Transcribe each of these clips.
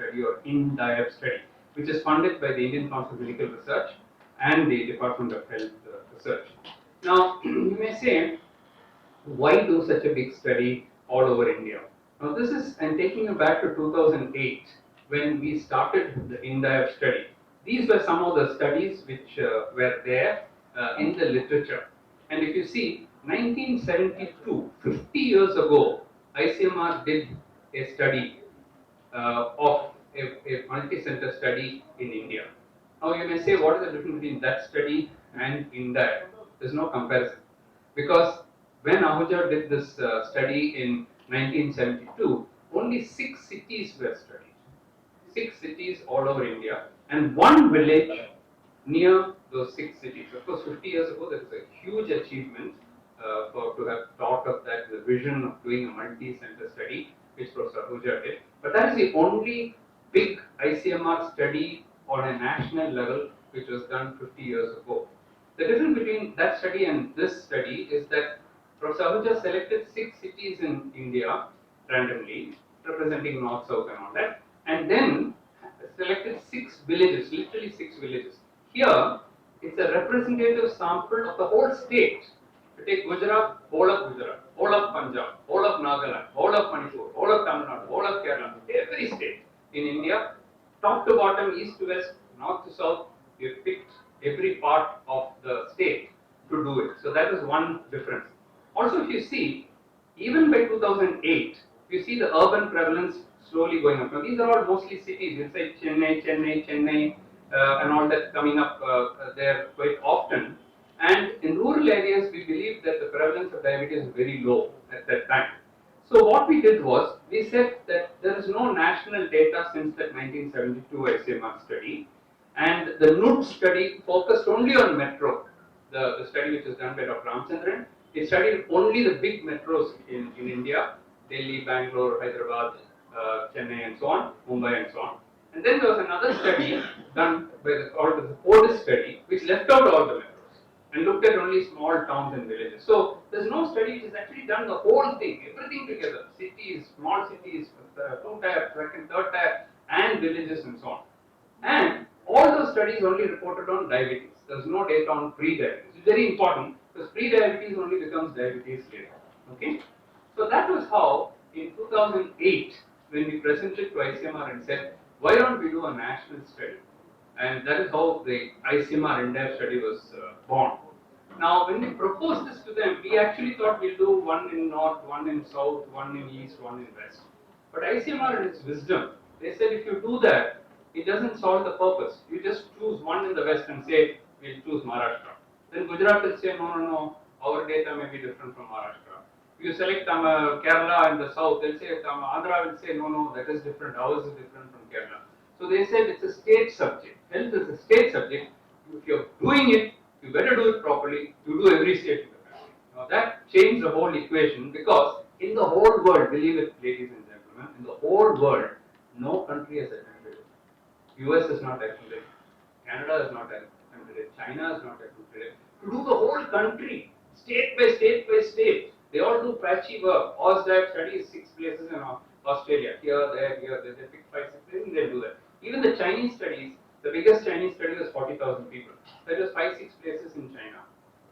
study or INDIAB study, which is funded by the Indian Council of Medical Research and the Department of Health Research. Now, you may say, why do such a big study all over India? Now, this is, I'm taking you back to 2008 when we started the INDIAB study. These were some of the studies which were there in the literature. And if you see, 1972, 50 years ago, ICMR did a study of a multi-center study in India. Now you may say, what is the difference between that study and INDIAB? There's no comparison. Because when Ahuja did this study in 1972, only 6 cities were studied. 6 cities all over India and 1 village near those 6 cities. Of course, 50 years ago, that is a huge achievement to have thought of that, the vision of doing a multi-center study, which Professor Ahuja did. But that is the only big ICMR study on a national level which was done 50 years ago. The difference between that study and this study is that Professor Ahuja selected 6 cities in India randomly, representing north, south and all that, and then selected 6 villages, literally 6 villages. Here, it's a representative sample of the whole state. You take Gujarat, whole of Punjab, whole of Nagaland, whole of Manipur, whole of Tamil Nadu, whole of Kerala, every state in India, top to bottom, east to west, north to south, we have picked every part of the state to do it. So that is one difference. Also, if you see, even by 2008, you see the urban prevalence slowly going up. Now, these are all mostly cities. You'll say Chennai, and all that coming up there quite often. And in rural areas, we believe that the prevalence of diabetes is very low at that time. So what we did was, we said that there is no national data since that 1972 ICMR study. And the NUT study focused only on metro, the study which was done by Dr. Ramchandran. It studied only the big metros in India, Delhi, Bangalore, Hyderabad, Chennai and so on, Mumbai and so on. And then there was another study done by the PODIS study, which left out all the metros and looked at only small towns and villages. So there's no study which has actually done the whole thing, everything together, cities, small cities, 2-tier, 2nd, 3rd-tier, and villages and so on. And all those studies only reported on diabetes. There's no data on pre-diabetes. It's very important because pre-diabetes only becomes diabetes later. Okay? So that was how in 2008, when we presented to ICMR and said, why don't we do a national study? And that is how the ICMR-INDIAB study was born. Now, when we proposed this to them, we actually thought we'll do one in north, one in south, one in east, one in west. But ICMR in its wisdom, they said if you do that, it doesn't solve the purpose. You just choose one in the west and say, we'll choose Maharashtra. Then Gujarat will say, no, our data may be different from Maharashtra. You select Kerala in the south, they'll say, Andhra will say, no, that is different, ours is different from Kerala. So they said it's a state subject. Health is a state subject. If you're doing it, you better do it properly. You do every state in the country. Now that changed the whole equation because in the whole world, believe it, ladies and gentlemen, in the whole world, no country has attempted it. US has not attempted it. Canada has not attempted it. China has not attempted it. To do the whole country, state by state by state, they all do patchy work. OSDAP studies 6 places in Australia. Here, there, they pick 5, 6 places and they do that. Even the Chinese studies, the biggest Chinese study was 40,000 people. That was 5, 6 places in China.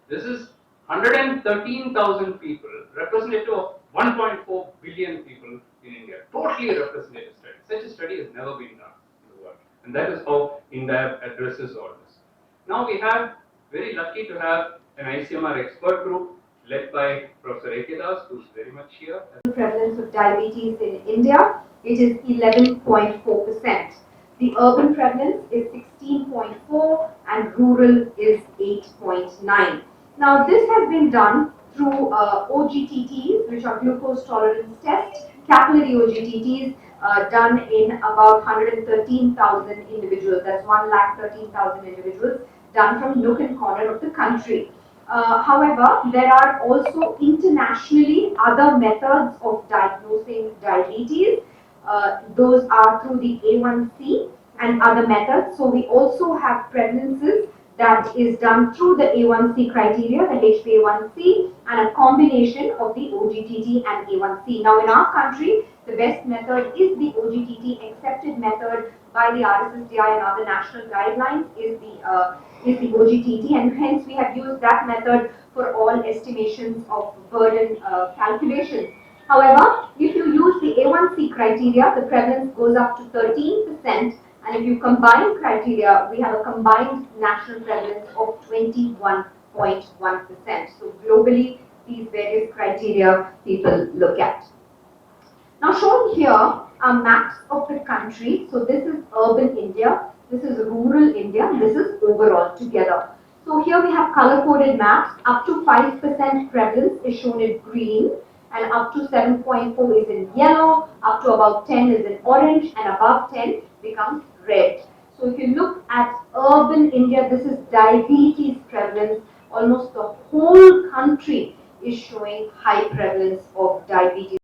This is 113,000 people, representative of 1.4 billion people in India. Totally a representative study. Such a study has never been done in the world. And that is how INDIAB addresses all this. Now we have, very lucky to have an ICMR expert group led by Professor Ekedas, who is very much here. The prevalence of diabetes in India, it is 11.4%. The urban prevalence is 16.4 and rural is 8.9. Now this has been done through OGTTs, which are glucose tolerance tests, capillary OGTTs done in about 113,000 individuals. That's 1,13,000 individuals done from nook and corner of the country. However, there are also internationally other methods of diagnosing diabetes. Those are through the A1C and other methods. So we also have prevalences that is done through the A1C criteria, the HbA1c, and a combination of the OGTT and A1C. Now, in our country, the best method is the OGTT. Accepted method by the RSSDI and other national guidelines is the OGTT, and hence we have used that method for all estimations of burden calculations. However, if you use the A1C criteria, the prevalence goes up to 13%, and if you combine criteria, we have a combined national prevalence of 21.1%. So globally, these various criteria people look at. Now shown here are maps of the country. So this is urban India, this is rural India, this is overall together. So here we have color-coded maps. Up to 5% prevalence is shown in green, and up to 7.4 is in yellow, up to about 10 is in orange, and above 10 becomes red. So if you look at urban India, this is diabetes prevalence. Almost the whole country is showing high prevalence of diabetes.